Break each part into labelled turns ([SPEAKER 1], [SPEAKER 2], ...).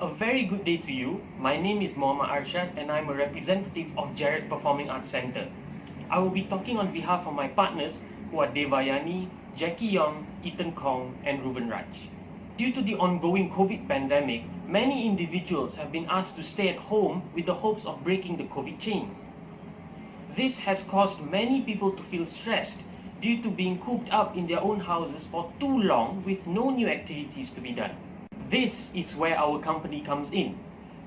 [SPEAKER 1] A very good day to you. My name is Muhammad Arshad and I'm a representative of Jared Performing Arts Centre. I will be talking on behalf of my partners who are Devayani, Jackie Young, Ethan Kong and Ruben Raj. Due to the ongoing COVID pandemic, many individuals have been asked to stay at home with the hopes of breaking the COVID chain. This has caused many people to feel stressed due to being cooped up in their own houses for too long with no new activities to be done. This is where our company comes in.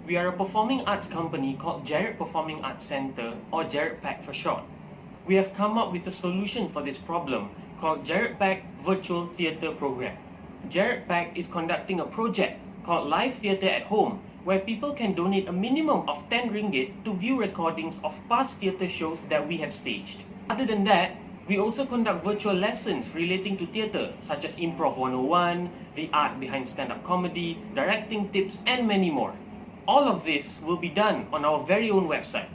[SPEAKER 1] We are a performing arts company called Jared Performing Arts Centre, or Jared PAC for short. We have come up with a solution for this problem called Jared PAC Virtual Theatre Program. Jared PAC is conducting a project called Live Theatre at Home, where people can donate a minimum of 10 ringgit to view recordings of past theatre shows that we have staged. Other than that, we also conduct virtual lessons relating to theatre, such as Improv 101, the art behind stand-up comedy, directing tips, and many more. All of this will be done on our very own website.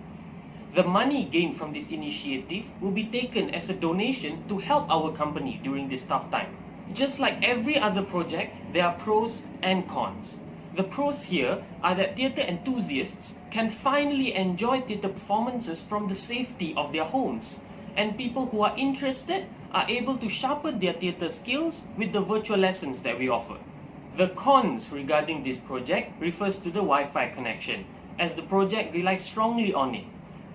[SPEAKER 1] The money gained from this initiative will be taken as a donation to help our company during this tough time. Just like every other project, there are pros and cons. The pros here are that theatre enthusiasts can finally enjoy theatre performances from the safety of their homes, and people who are interested are able to sharpen their theatre skills with the virtual lessons that we offer. The cons regarding this project refers to the Wi-Fi connection, as the project relies strongly on it.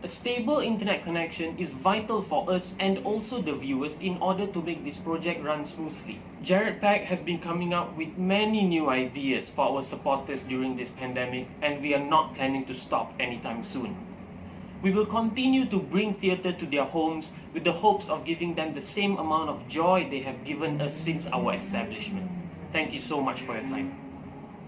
[SPEAKER 1] A stable internet connection is vital for us and also the viewers in order to make this project run smoothly. Jared PAC has been coming up with many new ideas for our supporters during this pandemic, and we are not planning to stop anytime soon. We will continue to bring theatre to their homes with the hopes of giving them the same amount of joy they have given us since our establishment. Thank you so much for your time.